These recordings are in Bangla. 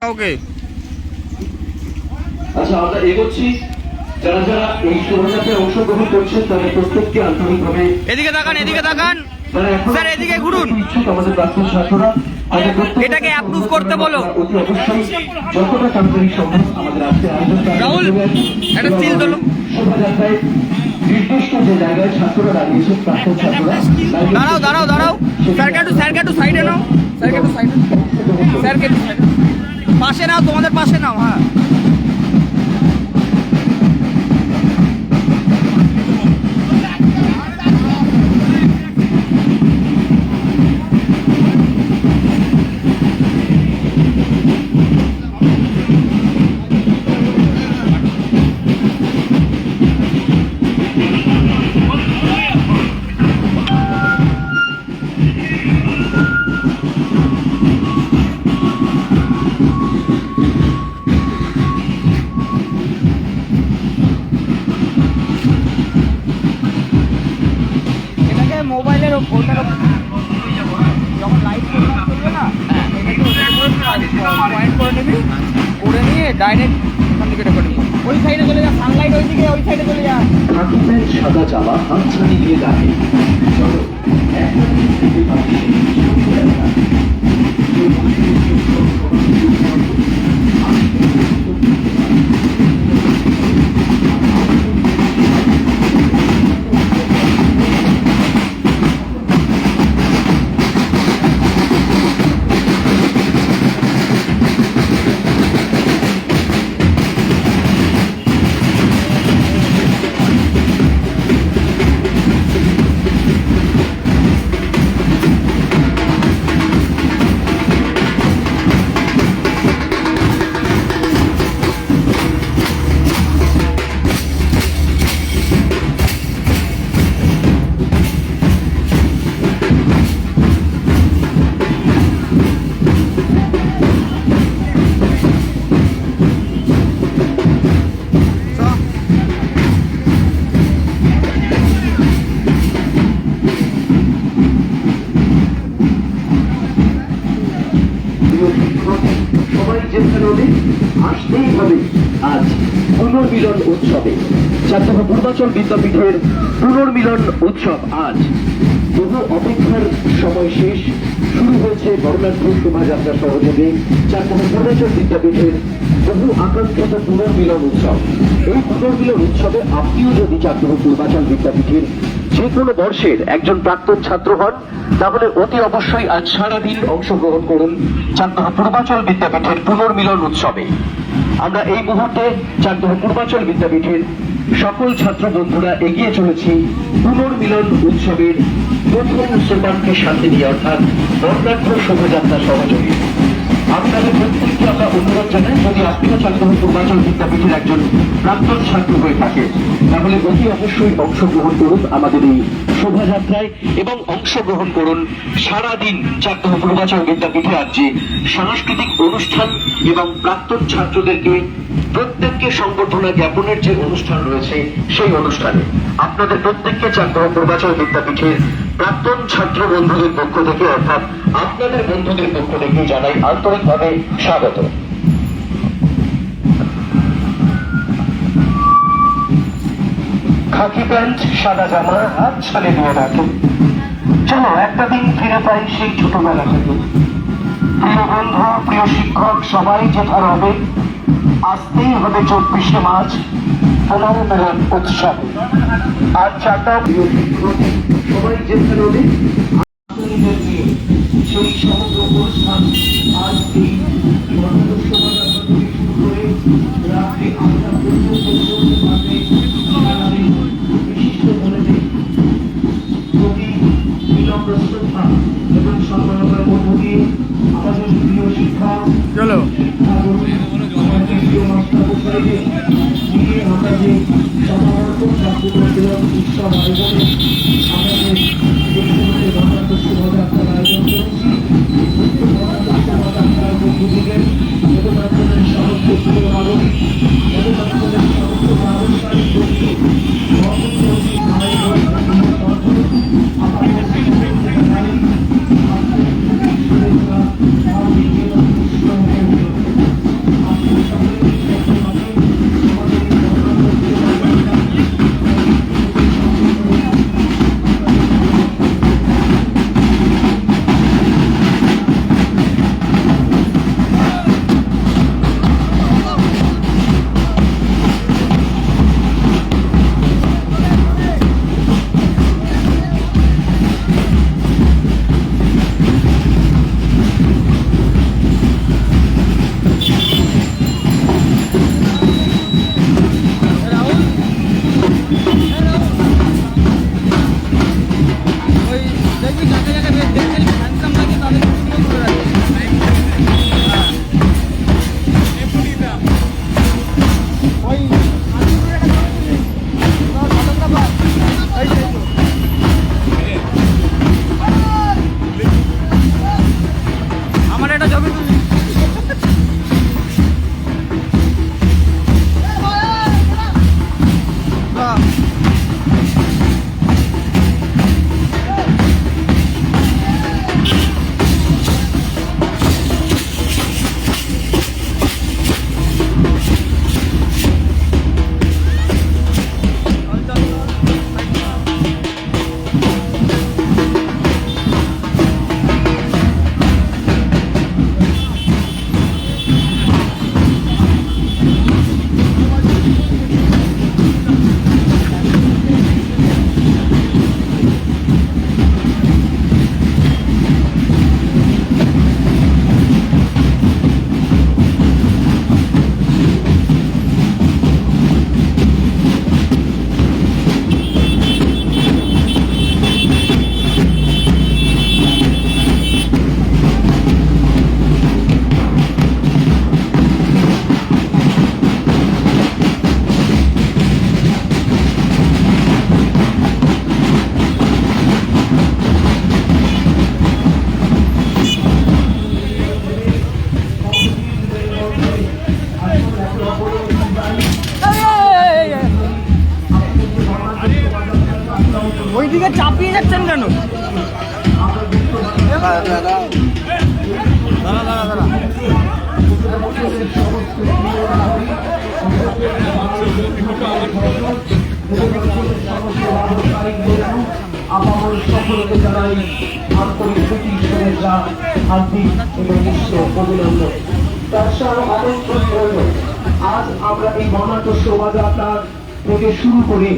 ওকে আচ্ছা, আমরা এগোচ্ছি। যারা যারা এই শোভাযাত্রায় অংশগ্রহণ করছেন তাদের প্রত্যেককে আন্তরিকভাবে এদিকে তাকান, এদিকে তাকান স্যার, এদিকে ঘুরুন। আমাদের প্রাক্তন ছাত্ররা এটাকে অ্যাপ্রুভ করতে বলো। অতি অবশ্যই যতটা তাড়াতাড়ি সম্ভব আমাদের আজকে রাহুল একটা সিল তোলো। শোভাযাত্রায় নির্দিষ্ট যে জায়গায় ছাত্ররা দাঁড়িয়েছে, প্রাক্তন ছাত্ররা দাঁড়াও দাঁড়াও দাঁড়াও, স্যারকে একটু সাইডে নাও, স্যারকে একটু সাইডে, স্যারকে একটু সাইডে পাশে নাও, তোমাদের পাশে নাও। হ্যাঁ মোবাইলের ওটার যখন লাইট করবে না, পয়েন্ট করে নিবি, করে নিয়ে ডাইরেক্ট ওখান থেকে রেকর্ড নিবি। ওই সাইডে চলে যা, সানলাইট ওইদিকে, ওই সাইডে চলে যা। সাদা জামা হাত ছাড়ি দিয়ে দাঁড়িয়ে চলো আসতেই হবে আজ পুনর্মিলন উৎসবে। ছাত্র পূর্বাচল বিদ্যাপীঠের পুনর্মিলন উৎসব আজ। বহু অপেক্ষার সময় শেষ, শুরু হয়েছে বর্ণাঢ্য শোভাযাত্রা সহযোগে ছাত্র পূর্বাচল বিদ্যাপীঠের বহু আকাঙ্ক্ষিত পুনর্মিলন উৎসব। এই পুনর্মিলন উৎসবে আপনিও যদি ছাত্র পূর্বাচল বিদ্যাপীঠের যে কোনো বর্ষের একজন প্রাক্তন ছাত্র হন, তাহলে অতি অবশ্যই আজ সারাদিন অংশগ্রহণ করুন ছাত্র পূর্বাচল বিদ্যাপীঠের পুনর্মিলন উৎসবে। আমরা এই মুহূর্তে ছাত্র পূর্বাচল বিদ্যাপীঠের সকল ছাত্র বন্ধুরা এগিয়ে চলেছি পুনর্মিলন উৎসবের প্রথম সোপানকে সাথে নিয়ে, অর্থাৎ বর্ণাঢ্য শোভাযাত্রা সহযোগে। আপনাদের প্রত্যেককে আমরা অনুরোধ জানাই, যদি আপনিও ছাত্র পূর্বাচল বিদ্যাপীঠের একজন প্রাক্তন ছাত্র হয়ে থাকে, তাহলে অতি অবশ্যই অংশগ্রহণ করুন আমাদের এই শোভাযাত্রায় এবং অংশগ্রহণ করুন সারাদিন ছাত্র পূর্বাচল বিদ্যাপীঠে আজ যে সাংস্কৃতিক অনুষ্ঠান এবং প্রাক্তন ছাত্রদেরকে প্রত্যেককে সংবর্ধনা জ্ঞাপনের যে অনুষ্ঠান রয়েছে, সেই অনুষ্ঠানে আপনাদের প্রত্যেককে ছাত্র পূর্বাচল বিদ্যাপীঠের প্রাক্তন ছাত্র বন্ধুদের পক্ষ থেকে, অর্থাৎ আপনাদের বন্ধুদের পক্ষ থেকে জানাই আন্তরিকভাবে স্বাগত। খাকি প্যান্ট সাদা জামা হাত ছাড়ে দিয়ে রাখুন। চলো একটা দিন ফিরে পাই সেই ছোটবেলা থেকে। প্রিয় বন্ধু, প্রিয় শিক্ষক, সবাই যেটা হবে, আসতেই হবে 24শে মার্চ পুনর্মিলন উৎসব। আর চারটা প্রিয় শিক্ষক সবাই যেটা হবে সেই সমগ্র অনুষ্ঠান আজ এই শোভাযাত্রা থেকে শুরু করে রাত্রি 8টা পর্যন্ত চলতে পারবে। বিশিষ্ট মনেতে প্রতি বিনম্র শ্রদ্ধা এবং সম্মাননার মধ্য দিয়ে আমাদের প্রিয় শিক্ষক চলো আমাদের প্রিয় মাস্টারমশাইকে নিয়ে আমরা যে সমাবর্তন বা পুনর্মিলন উৎসব আয়োজনে আমাদের দেশে বর্ণাঢ্য শোভাযাত্রার আয়োজন করেছি। বর্ণাঢ্য শোভাযাত্রার মধ্য থেকে মধুমাত্রের সমস্ত প্রিয় মানুষ, মধুমাত্রের সমস্ত মানুষারী বন্ধু, আমাদের ওইদিকে চাপিয়ে যাচ্ছেন কেন? আপামর সকলকে জানাই আন্তরিক প্রীতি শুভেচ্ছা, হার্দিক এবং উষ্ণ অভিনন্দন। তাছাড়াও আমন্ত্রণ রইল আজ আমরা এই বর্ণাঢ্য শোভাযাত্রা থেকে শুরু করে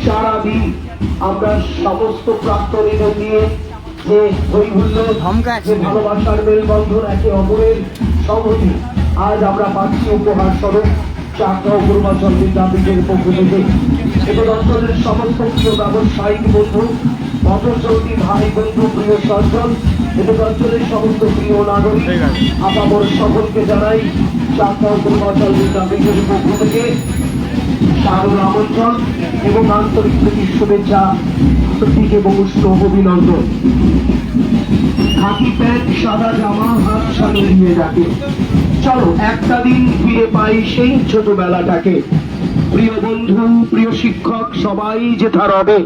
সারাদিন আমরা সমস্ত প্রাক্তনীদের নিয়ে যে হৈহুল্য, যে ভালোবাসার মেলবন্ধন, একে অপরের সংহতি আজ আমরা পাচ্ছি উপহার স্বরূপ চাকদহ পূর্বাচল বিদ্যাপীঠের পক্ষ থেকে। এবং অঞ্চলের সমস্ত প্রিয় ব্যবসায়িক বন্ধু, মটরচলতি ভাই বন্ধু, প্রিয় সজ্জন এবং অঞ্চলের সমস্ত প্রিয় নাগরিক আপামর সকলকে জানাই চাকদহ পূর্বাচল বিদ্যাপীঠের পক্ষ থেকে সাদর আমন্ত্রণ এবং আন্তরিক প্রীতি শুভেচ্ছা, প্রতীক এবং উষ্ণ অভিনন্দন। খাকি প্যান্ট, সাদা জামা, হাত সামনে নিয়ে রাখে, চলো একটা দিন ফিরে পাই সেই ছোটবেলাটাকে। প্রিয় বন্ধু, প্রিয় শিক্ষক, সবাই যেথা রবে,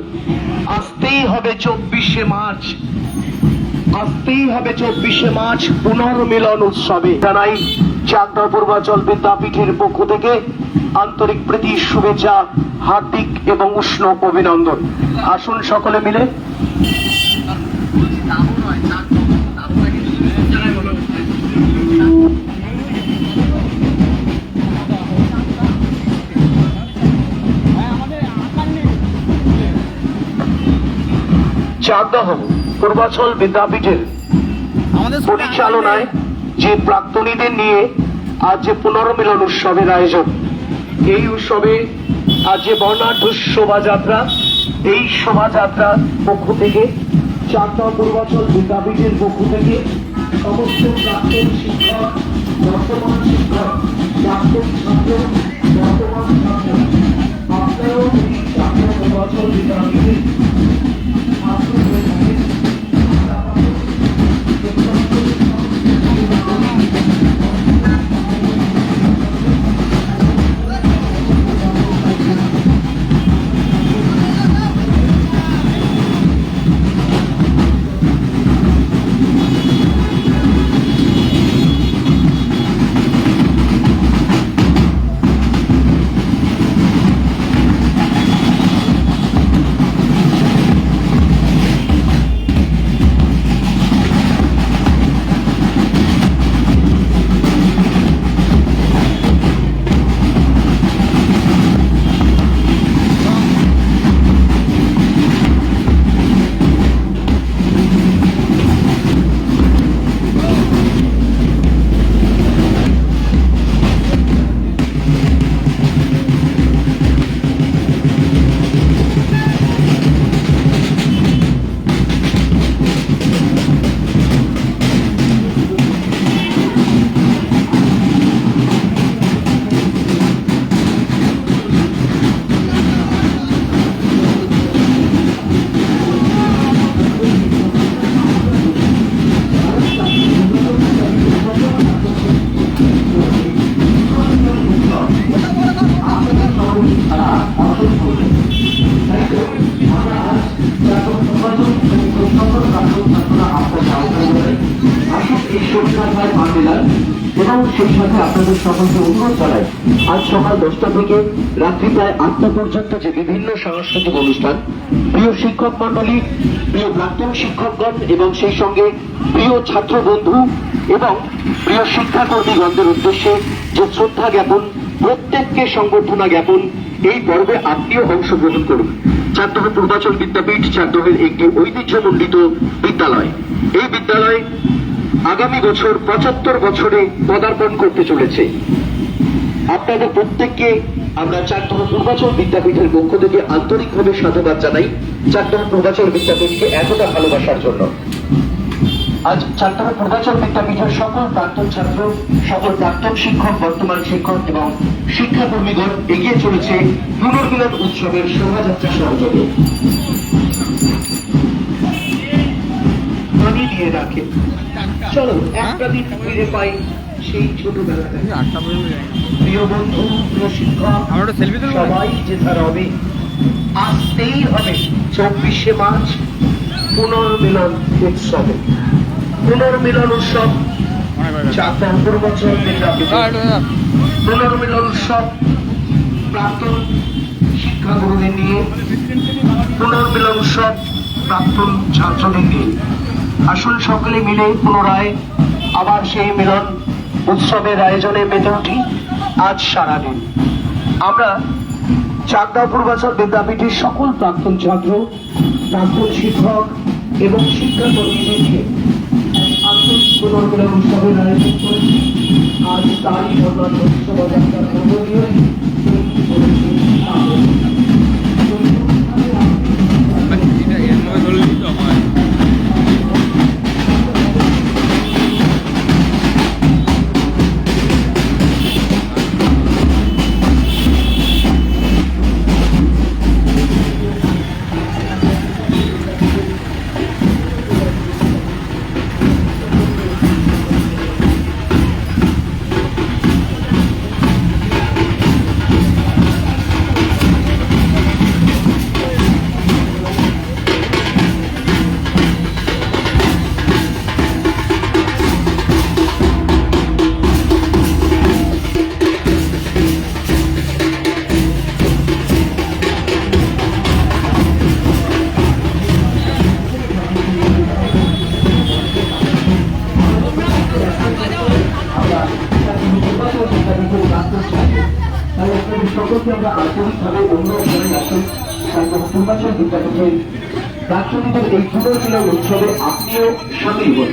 আসতেই হবে 24শে মার্চ, আসতেই হবে 24শে মার্চ পুনর্মিলন উৎসবে। জানাই চাকদহ পূর্বাচল বিদ্যাপীঠের পক্ষ থেকে আন্তরিক প্রীতি শুভেচ্ছা, হার্দিক এবং উষ্ণ অভিনন্দন। আসুন সকলে মিলে চাকদহ পূর্বাচল বিদ্যাপীঠের পরিচালনায় যে প্রাক্তনীদের নিয়ে আজ যে পুনর্মিলন উৎসবের আয়োজন, এই উৎসবে আজ যে বর্ণাঢ্য শোভাযাত্রা, এই শোভাযাত্রা পক্ষ থেকে চাকদহ পূর্বাচল বিদ্যাপীঠের পক্ষ থেকে সমস্ত প্রাক্তন শিক্ষক, বর্তমান শিক্ষক, প্রাক্তন ছাত্র, বর্তমান ছাত্র, আপনারাও এই চাকদহ পূর্বাচল বিদ্যাপীঠের ছাত্র হয়ে থাকেন। এবং সেই সাথে আপনাদের সকলকে অনুরোধ জানাই, আজ সকাল 10টা থেকে রাত্রি প্রায় 8টা পর্যন্ত যে বিভিন্ন সাংস্কৃতিক অনুষ্ঠান, প্রিয় শিক্ষক মন্ডলী, প্রিয় প্রাক্তন শিক্ষকগণ এবং সেই সঙ্গে প্রিয় ছাত্র বন্ধু এবং প্রিয় শিক্ষাকর্মীগণদের উদ্দেশ্যে যে শ্রদ্ধা জ্ঞাপন, প্রত্যেককে সংবর্ধনা জ্ঞাপন, এই পর্বে আপনিও অংশগ্রহণ করুন। চাকদহ পূর্বাচল বিদ্যাপীঠ চাকদহের একটি ঐতিহ্যমণ্ডিত বিদ্যালয়। এই বিদ্যালয় আগামী বছর 75 বছরে পদার্পণ করতে চলেছে। আপনাদের প্রত্যেককে আমরা চাকদহ পূর্বাচল বিদ্যাপীঠের পক্ষ থেকে আন্তরিকভাবে সাধুবাদ জানাই, চাকদহ পূর্বাচল বিদ্যাপীঠকে এতটা ভালোবাসার জন্য। আজ চাকদহ পূর্বাচল বিদ্যাপীঠের সকল প্রাক্তন ছাত্র, সকল প্রাক্তন শিক্ষক, বর্তমান শিক্ষক এবং শিক্ষাকর্মীগণ এগিয়ে চলেছে পুনর্মিলন উৎসবের শোভাযাত্রা সহযোগে। পানি দিয়ে রাখে, চলো একটা দিন ফিরে পাই সেই ছোটবেলাটা। প্রিয় বন্ধু, প্রিয় শিক্ষক, সবাই যেথা রবে, আসতেই হবে 24শে মার্চ পুনর্মিলন উৎসবে। পুনর্মিলন উৎসব চাকদা পূর্বাচল বিদ্যাপীঠে পুনর্মিলন উৎসব প্রাক্তন শিক্ষাগুরুদের নিয়ে, পুনর্মিলন উৎসব প্রাক্তন ছাত্রদের নিয়ে। আসুন সকলে মিলে পুনরায় আবার সেই মিলন উৎসবের আয়োজনে মেতে উঠি আজ সারাদিন। আমরা চাকদা পূর্বাচল বিদ্যাপীঠের সকল প্রাক্তন ছাত্র, প্রাক্তন শিক্ষক এবং শিক্ষাকর্মীদেরকে আন্তরিক পুনর্মিলন উৎসবের আয়োজন করেছি। আজ তারই অন্যান্য শোভাযাত্রার মধ্য দিয়ে সকলকে আমরা আন্তরিকভাবে অনুরোধ করে আসুন পূর্বাচল বিদ্যাপীঠের প্রাক্তনীদের এই পুনর্মিলন উৎসবে আপনিও সামিল হন।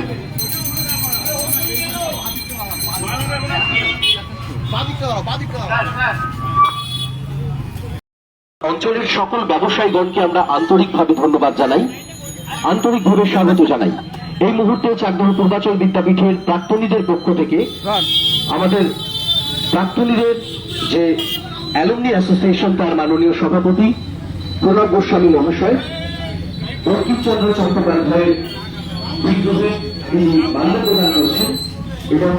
অঞ্চলের সকল ব্যবসায়ীগণকে আমরা আন্তরিকভাবে ধন্যবাদ জানাই, আন্তরিকভাবে স্বাগত জানাই। এই মুহূর্তে চাকদহ পূর্বাচল বিদ্যাপীঠের প্রাক্তনীদের পক্ষ থেকে আমাদের প্রাক্তনীদের যে অ্যালুমনি অ্যাসোসিয়েশন, তার মাননীয় সভাপতি প্রণব গোস্বামী মহাশয় বঙ্কিমচন্দ্র চট্টোপাধ্যায়ের বিগ্রহে তিনি মাল্য প্রদান করছেন এবং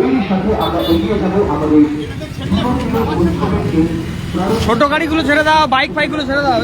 এর সাথে আমরা এগিয়ে যাব আমাদের ছোট গাড়িগুলো ছেড়ে দাও, বাইক ফাইকগুলো ছেড়ে দাও।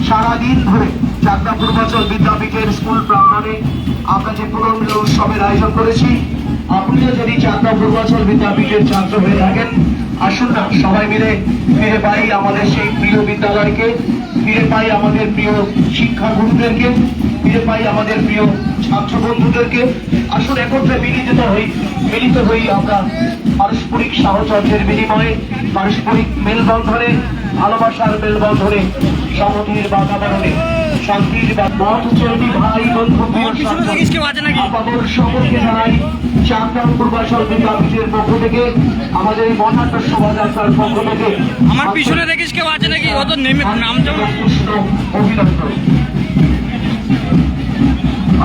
সারাদিন ধরে চাকদা পূর্বাচল বিদ্যাপীঠের স্কুল প্রাঙ্গণে আমরা যে পুনর্মিলন উৎসবের আয়োজন করেছি, আপনিও যদি চাকদা পূর্বাচল বিদ্যাপীঠের ছাত্র হয়ে থাকেন, আসুন না সবাই মিলে ফিরে পাই আমাদের সেই প্রিয় বিদ্যালয়কে, ফিরে পাই আমাদের প্রিয় শিক্ষাগুরুদেরকে, ফিরে পাই আমাদের প্রিয় ছাত্র বন্ধুদেরকে। আসুন একত্রে মিলিত হই আমরা পারস্পরিক সাহচর্যের বিনিময়ে, পারস্পরিক মেলবন্ধনে, ভালোবাসার মেলবন্ধনে, সংহতির বাতাবরণে, শান্তির পথ চলতি ভাই বন্ধু আমাদের সকলকে জানাই চাকদা পূর্বাচল বিদ্যাপীঠের পক্ষ থেকে, আমাদের এই বর্ণাঢ্য শোভাযাত্রার পক্ষ থেকে। আমার পিছনে দেখিস কেউ আছে নাকি? অত নেমে নাম যাবো। অভিনন্দন।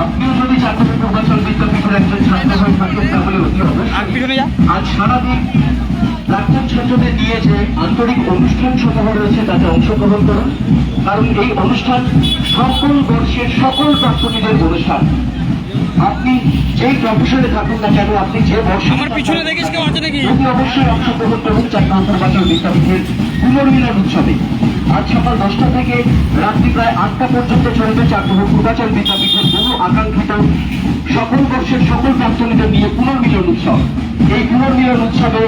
আপনিও যদি চাকদা পূর্বাচল বিদ্যাপীঠের একজন ছাত্র হয়ে থাকেন তাহলে অতি অবশ্যই পিছনে যা। আজ সারাদিন প্রাক্তন ছাত্রদের নিয়ে যে আন্তরিক অনুষ্ঠান সমূহ রয়েছে তাতে অংশগ্রহণ করুন, কারণ এই অনুষ্ঠান সকল বর্ষের সকল প্রাক্তনীদের অনুষ্ঠান। আপনি যেই প্রফেশনে থাকুন না কেন, আপনি যে বর্ষে আমার পিছনে দেখিস কেউ আছে নাকি? অতি অবশ্যই অংশগ্রহণ করুন চাকমা পূর্বাচল বিদ্যাপীঠের পুনর্মিলন উৎসবে। আজ সকাল 10টা থেকে রাত্রি প্রায় 8টা পর্যন্ত চলবে চাকমা পূর্বাচল বিদ্যাপীঠের বহু আকাঙ্ক্ষিত সকল বর্ষের সকল প্রাক্তনীদের নিয়ে পুনর্মিলন উৎসব। এই পুনর্মিলন উৎসবে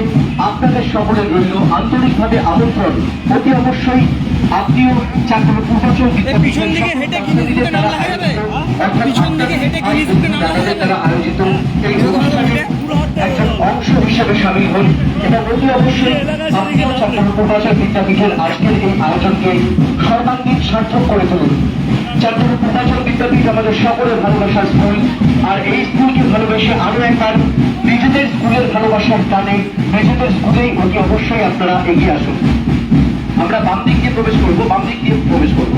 আপনাদের সকলের রইল আন্তরিকভাবে আমন্ত্রণ। অতি অবশ্যই আপনিও চাকমা পূর্বাচল পিছন দিকে হেঁটে গিনিজবুকে নাম লেখা যাবে? পিছন দিকে হেঁটে গিনিজবুকে নাম লেখা যাবে? দ্বারা আয়োজিত এই অনুষ্ঠানে একজন অংশ হিসেবে সামিল হন এবং অতি অবশ্যই আপনিও চাকমা পূর্বাচল বিদ্যাপীঠের আজকের এই আয়োজনকে সর্বাঙ্গীন সার্থক করে তুলুন। চাকমা পূর্বাচল বিদ্যাপীঠ আমাদের সকলের ভালোবাসার স্কুল, আর এই স্কুলকে ভালোবেসে আরো একবার নিজেদের স্কুলের ভালোবাসার টানে নিজেদের স্কুলেই অতি অবশ্যই আপনারা এগিয়ে আসুন। আমরা বাম দিক দিয়ে প্রবেশ করবো, বাম দিক দিয়ে প্রবেশ করবো।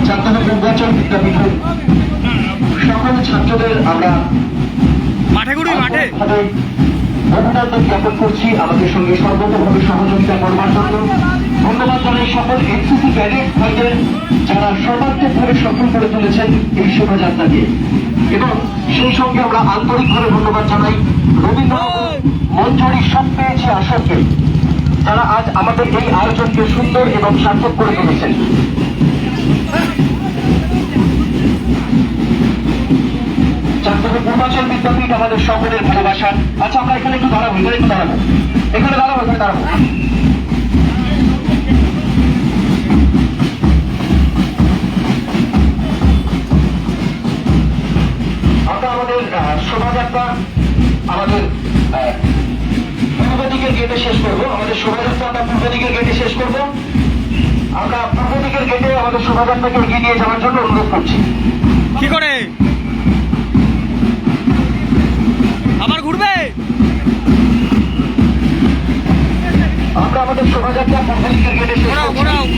চাকমা পূর্বাচল বিদ্যাপীঠের সকল ছাত্রদের আমরা মাঠে ঘুরবি মাঠে? অভিনন্দন জ্ঞাপন করছি আমাদের সঙ্গে সর্বতভাবে সহযোগিতা করবার জন্য। ধন্যবাদ জানাই সকল এনসিসি ক্যাডেট ভাইদের যারা সর্বাত্মকভাবে সফল করে তুলেছেন এই শোভাযাত্রাকে, এবং সেই সঙ্গে আমরা আন্তরিকভাবে ধন্যবাদ জানাই রবীন্দ্র মঞ্জুরি সব পেয়েছে আসরকে, যারা আজ আমাদের এই আয়োজনকে সুন্দর এবং সার্থক করে তুলেছেন। চাকমা পূর্বাচল বিদ্যাপীঠ আমাদের সকলের ভালোবাসা। আচ্ছা, আমরা এখানে একটু দাঁড়াবো, এখানে দাঁড়াবো। আমরা আমাদের শোভাযাত্রা আমাদের পূর্ব দিকের গেটে শেষ করবো। আমাদের শোভাযাত্রা আমরা পূর্ব দিকের গেটে শেষ করবো। আমরা পূর্ব দিকের গেটে আমাদের শোভাযাত্রাকে এগিয়ে নিয়ে যাওয়ার জন্য অনুরোধ করছি। কি করে আবার ঘুরবে? আমরা আমাদের শোভাযাত্রা পূর্ব দিকের গেটে শেষ করছি।